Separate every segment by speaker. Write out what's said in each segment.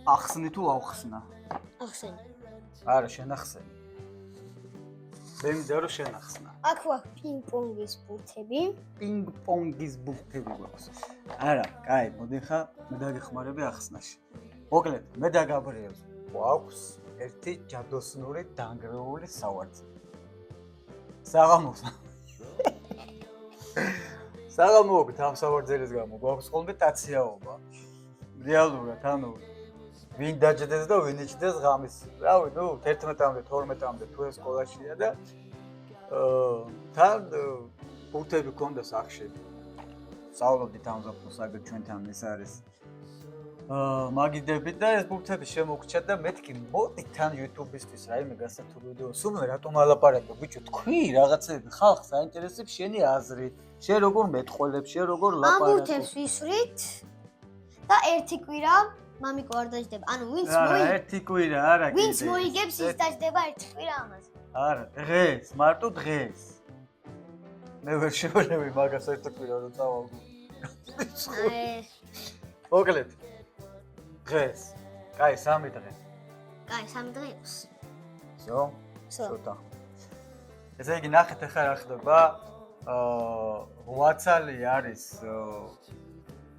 Speaker 1: ახსნი თუ ავხსნა?
Speaker 2: ახსენი.
Speaker 1: არა, შენ ახსენი. მე მინდა რომ შენ ახსნა.
Speaker 2: აქ ვაქვს პინგ-პონგის ბურთები.
Speaker 1: პინგ-პონგის ბურთები გვაქვს. არა, კაი, მოდი ხა მე დაგეხმარები ახსნაში. მოკლედ, მე და გაბრიელს გვაქვს ერთი ჯადოსნური დანგრეული სავარძელი. საღამოობით ამ სავარძელის გამო გვაქვს ხოლმე ტაციაობა. რეალურად, ანუ ვინ დაჯდეს და ვინ იჭდეს ღამის. რავი, 11-მდე, 12-მდე თუ ეს სკოლაშია და თან ბურთები გქონდა სახში. სწავლობდით ამ ზაფხულს, აგერ ჩვენთან ეს არის. მაგიდები და ეს ბურთები შემოგრჩა და მეთქი მოდი თან YouTube-ისთვის რაიმე გასართულ ვიდეოს სულ რატომ ალაპარაკებ ბიჭო თქვი რაღაცები ხალხს აინტერესებს შენი აზრი შენ როგორ მეტყოლებ შენ როგორ ლაპარაკობ
Speaker 2: ამ ბურთებს ვისვრით და ერთი კვირა მამიკო არ დაждდება ანუ
Speaker 1: ერთი კვირა არა კიდე
Speaker 2: ვინც მოიგებს ის დაждდება ერთი კვირა ამაზე
Speaker 1: არა დღეს მარტო დღეს მე ვერ შევეძლები მაგას ერთი კვირა რომ წავალ მოკლედ დღეს. კაი, 3 დღე.
Speaker 2: კაი, 3 დღე იყოს.
Speaker 1: всё? ცოტა. ესე იგი ნახეთ ახლა რა ხდება. 8 წალი არის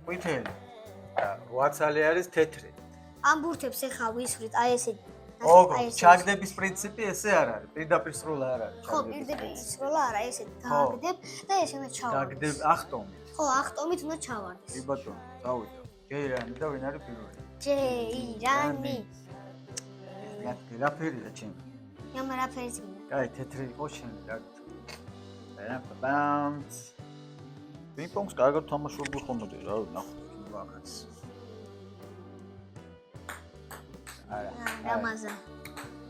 Speaker 1: ყვითელი. 8 წალი არის თეთრი.
Speaker 2: ამ ბურთებს ახლა ვისვრით აი ესე
Speaker 1: ჩაგდების პრინციპი ესე არ არის. პირდაპირ სროლა არ არის.
Speaker 2: ხო, პირდაპირ სროლა არა, ესე გააგდებ და ესე უნდა ჩავარდეს.
Speaker 1: გააგდებ ახტომით.
Speaker 2: ხო, ახტომით უნდა ჩავარდეს.
Speaker 1: კი ბატონო, წავიდა. ჯეირანი და ვინ არის პირველი?
Speaker 2: ჯეირანი.
Speaker 1: რა ფერია ჩემი?
Speaker 2: იამა რა ფერიც მინდა?
Speaker 1: კაი, თეთრი იყო შენი, რა გქონდა? ბამს. პინგ-პონგს კარგად თამაშობდი ხოლმე, რა ნახოთ ვახაც. არა.
Speaker 2: რამაზა.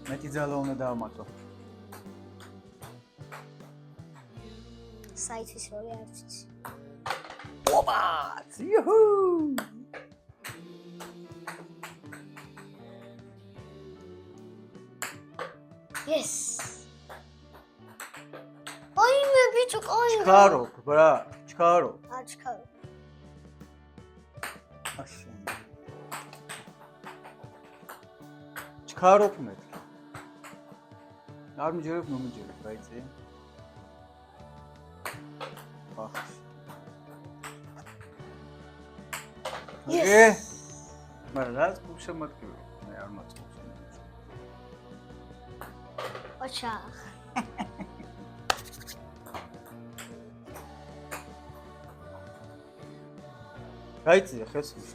Speaker 1: მეტი ძალა უნდა დავამატო.
Speaker 2: საიტის როლი არ ვიცი.
Speaker 1: ოპა! იუჰუ!
Speaker 2: Yes. Ay me bicho ay.
Speaker 1: Çıkaro, bra, çıkaro.
Speaker 2: Ha çıkaro.
Speaker 1: Aşağı. Çıkaro kumet. Nar mı cevap mı cevap? Bayısı. Bak.
Speaker 2: Yes.
Speaker 1: Maraz bu şamat gibi. Ne armat.
Speaker 2: Oçaq.
Speaker 1: Haydi, xəsmiş.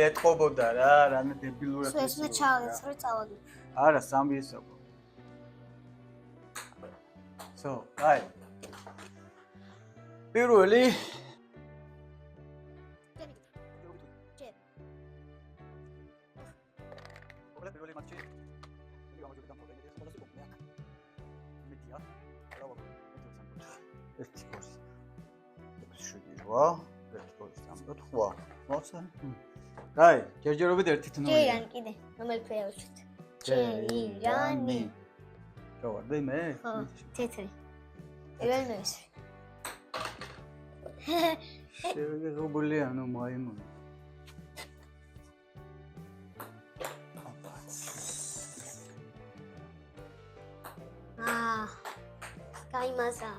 Speaker 1: ეთყობოდა რა, რამე დებილურად
Speaker 2: ეს მე ჩავეცრე წავაგებ.
Speaker 1: არა, 3 ისაკო. So, hi. პირველი პირველი მატჩი. ეს ციკოს. შეგვიძლია, ეს თორს ამბობ ხო? მოცა. აი, ჯერჯერობით ერთი თნო.
Speaker 2: ჯეირანი კიდე, რომელი ფერია ვუშვით? ჯეირანი.
Speaker 1: ჩავარდი მე?
Speaker 2: ხო, თეთრი. პირველი მე ვისვრი.
Speaker 1: შეგეგებული ანუ მაიმუნი.
Speaker 2: გაიმაზა.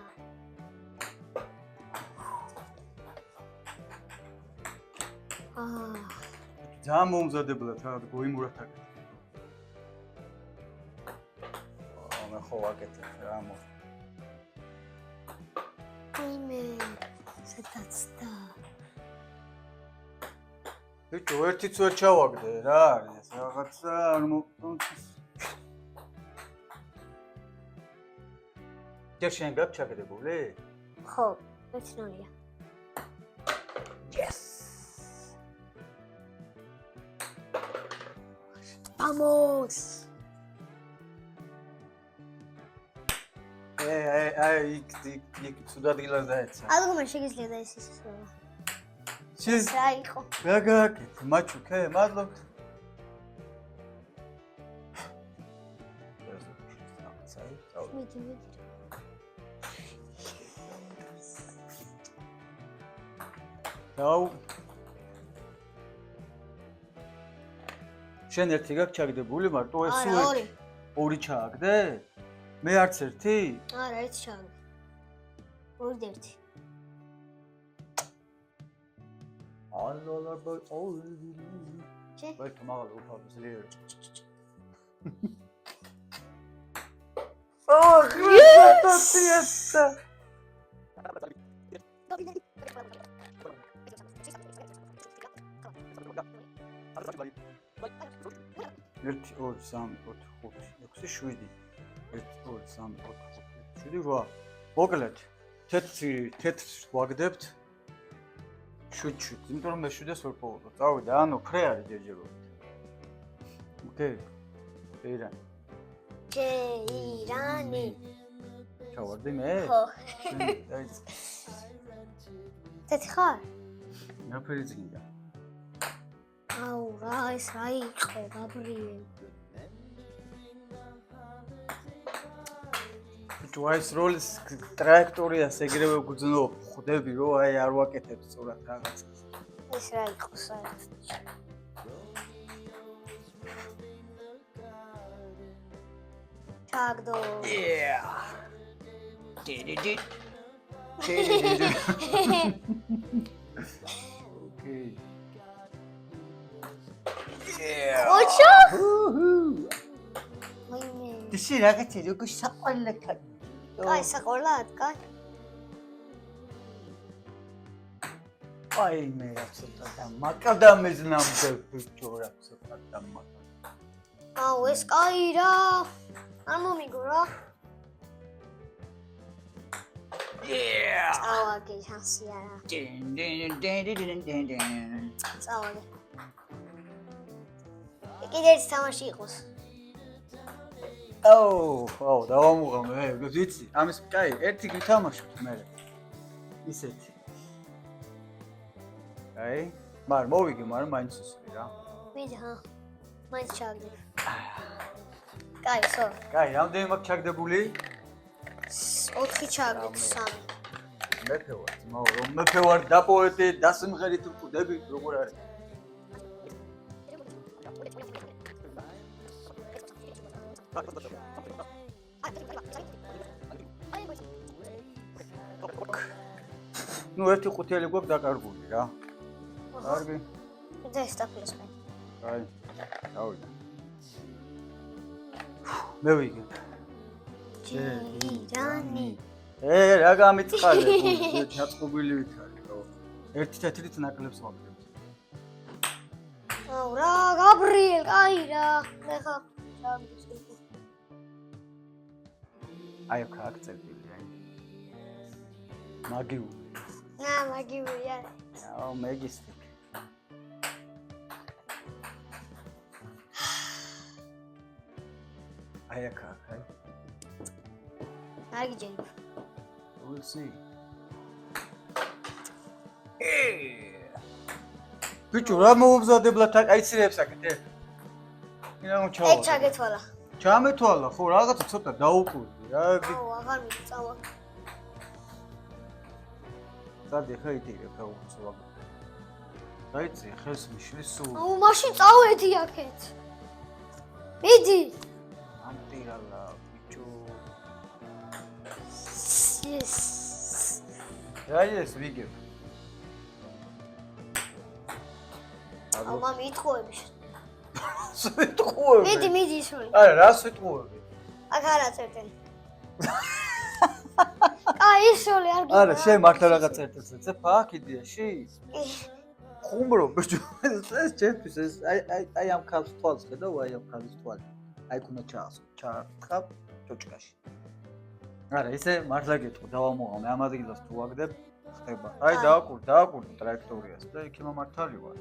Speaker 1: ძალიან მომზადებლად რა გოიმურად აკეთე. მე ხო ვაკეთე რა მო.
Speaker 2: აიმე, სათაცდა.
Speaker 1: ბიჭო, ერთიც ვერ ჩავაგდე რა არის რაღაცა არ მომწონს. ჯერ შენ გაქვს ჩაგდებული?
Speaker 2: ხო, 1-0-ია.
Speaker 1: Yes.
Speaker 2: Vamos.
Speaker 1: იქ სულად გილას დაეცა.
Speaker 2: ალბომი შეგიძლია და ეს ისწრება.
Speaker 1: შენ
Speaker 2: რა იყო?
Speaker 1: რა გააკეთე? მაჩუკე, მადლობთ. აი, წავედი.
Speaker 2: მიდი.
Speaker 1: დაუ. შენ ერთი გაქვს ჩაგდებული, მარტო ეს
Speaker 2: არა, ორი.
Speaker 1: ორი ჩააგდე? მე არც ერთი?
Speaker 2: არა, ერთი ჩავდი. ორი და ერთი.
Speaker 1: ალალაბა, ორი.
Speaker 2: ჩე?
Speaker 1: ვაი, თამაღალ უფალს ლიერ. Yes! ერთი, ორი, სამი, ოთხი, ხუთი, ექვსი, შვიდი. ერთი, ორი, სამი, ოთხი, ხუთი, შვიდი, რვა. მოკლედ, თეთრს ვაგდებთ. შვიდ. იმიტომ რომ მე შვიდეს ვერ პოვოდო. წავიდა, ანუ ფრე არის ჯერჯერობით. ოკეი. ეირანი.
Speaker 2: ჯეირანი.
Speaker 1: ჩავარდი მე?
Speaker 2: ხო.
Speaker 1: აი,
Speaker 2: თეთრი ხარ?
Speaker 1: ნაფერი წინდა.
Speaker 2: აუ, რა ეს რა იყო, გაბრიელ.
Speaker 1: ჯუაის როლის ტრაექტორიას ეგრევე გძნობ, ხვდები რომ აი არ ვაკეთებ სწორად რაღაცას.
Speaker 2: ეს რა იყო საერთოდ? ჩაგდო.
Speaker 1: დიდი. ოკეი.
Speaker 2: ოჩო?
Speaker 1: დიში რაღაცა როგორ საყვალაკად.
Speaker 2: კაი, საყვალად, კაი.
Speaker 1: აი მე ცოტა და მაკადამიზნამდე ბიჭო რა ცოტა და მაკა.
Speaker 2: აუ, ეს კაი რა. არ მომიგო რა. წავაგე შანსი არა. წავაგე. კიდე ერთი თამაში იყოს.
Speaker 1: აუ, დავამუღამე, ვიცი, ამის კაი, ერთი გითამაშოთ მე. ისეთი. აი, მოვიგე, მაგრამ მაინც ისე რა.
Speaker 2: მიდი ხა. მაინც ჩაგდე. კაი, სო.
Speaker 1: კაი, რამდენი მაქვს ჩაგდებული?
Speaker 2: 4 ჩაგდე, 3.
Speaker 1: მეფე ვარ, ძმაო, რომ მეფე ვარ დაპოეტე, დასიმღერით ვკვდები, როგორ არის? ნუ ერთი ყუთიელი გვაქვს დაკარგული რა. კარგი.
Speaker 2: და ეს დაფლეს მე.
Speaker 1: აი, დავიდა. მე ვიგე.
Speaker 2: ჯეირანი.
Speaker 1: რა გამიწყალე, ჩაწყობილი ვიქარი, ხო. ერთი თეთრით ნაკლებს ვაკეთებ.
Speaker 2: აუ რა, გაბრიელ, კაი რა. მე ხა ჩავდის.
Speaker 1: აი, ქაქცევილი, აი. მაგიუ.
Speaker 2: მაგიურია.
Speaker 1: აუ, მეგისტიკ. აი, აი.
Speaker 2: არ გიჯერებ.
Speaker 1: We'll see. ბიჭო, რა მოუგზადებლად აიცირებს აკეთე? მინდა რომ ჩავა.
Speaker 2: ეგ ჩაგეთვალა.
Speaker 1: ჩამეთვალა, ხო, რაღაცა ცოტა დაუკვირდი რა.
Speaker 2: აუ, აღარ მიწავა.
Speaker 1: სადი ხა იტირებ რა უცვა. დაიცი, ხელს მიშლის სულ.
Speaker 2: აუ, მაშინ წავედი აქეთ. მიდი.
Speaker 1: ამტირალა, ბიჭო.
Speaker 2: Yes.
Speaker 1: რა ის ვიგებ?
Speaker 2: აუ, მამი იტყუები.
Speaker 1: სიტყვები.
Speaker 2: მიდი ისული.
Speaker 1: არა, რა სიტყვები?
Speaker 2: აქ არა წერტელი. აი, ისული არ გიყვარს.
Speaker 1: არა, შენ მართლა რაღაც წერტელს ეცებ აქ იდეაში? ხუმრო, ბიჭო, ეს ჩემთვის ეს აი ამ ქალს თვალს ხედავ, აი ამ ქალის თვალი. აი ქუნა ჩაახავ ჭოჭკაში. არა, ისე მართლა გეტყვი, დავამოღამე, ამ ადგილას თუ ვაგდებ, ხდება. აი დააკვირდი ტრაექტორიას და იქ მომართალი ვარ.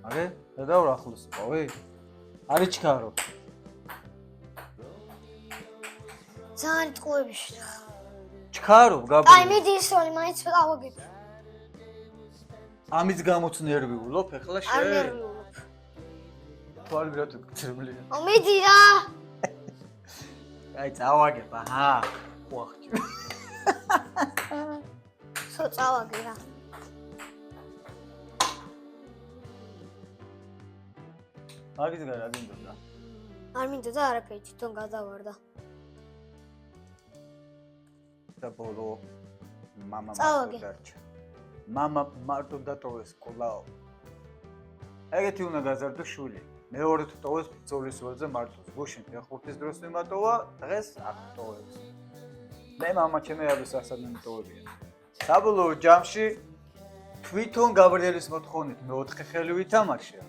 Speaker 1: არე, დადავ რა ახლოს ვიყავი? არის ჩქარო.
Speaker 2: ძალიან იტყუები.
Speaker 1: ჩქარო, გაბრი.
Speaker 2: აი, მიდი ისული, მაინც ავაგებ.
Speaker 1: ამის გამოც ნერვიულობ, ეხლა
Speaker 2: არ
Speaker 1: შენ.
Speaker 2: ნერვიულობ.
Speaker 1: თვალი რატო გწრმლია?
Speaker 2: მიდი რა.
Speaker 1: აი წავაგებ, აჰა. ხუახჭი.
Speaker 2: სო წავაგე რა.
Speaker 1: მაგის გარდა გინდოდა.
Speaker 2: არ მინდოდა არაფერი თვითონ გადავარდა.
Speaker 1: და ბოლო მამა
Speaker 2: წავაგე.
Speaker 1: დარჩა. მამა მარტო დატოვეს სკოლაო. ეგეთი უნდა გაზარდო შვილი. მეორე თუ ტოვეს ბრძოლის როლზე მარტოს. გუშინ ფეხბურთის დროს მიმატოვა, დღეს აქ ტოვებს. მე მამა ჩემი არის ასადმე მიტოვებია. საბოლოო ჯამში თვითონ გაბრიელის მოთხოვნით მეოთხე ხელი ვითამაშია.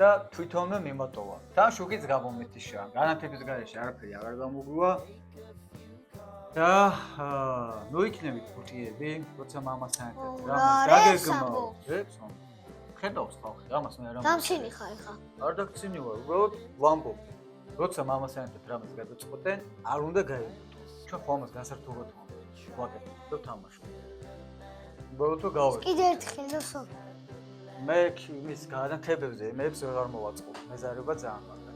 Speaker 1: და თვითონვე მიმატოვა. თან შუქიც გამომეთიშა. განათების გარეშე არაფერი აღარ გამოგვივა. და ნუ იქნებით ფუტიები, როცა მამასთან ერთად დაგეგმო. ზეცო. ხედავს ხალხი, ამას მე არ ამბობ.
Speaker 2: დამცინი ხარ ხა.
Speaker 1: არ დაგცინი ვარ, უბრალოდ ვამბობ. როცა მამასთან ერთად რამეს გადაწყვეტენ, არ უნდა გაიგოთ. ჩვენ ხომ ამას განსართობად ვაკეთებთ და თამაშობთ. უბრალოდ თუ გავეთ.
Speaker 2: კიდე ერთი ხელოსო.
Speaker 1: მე მის განათებებზე მეებს ვეღარ მოვაწყობ. მეზარება ძალიან მაგარ.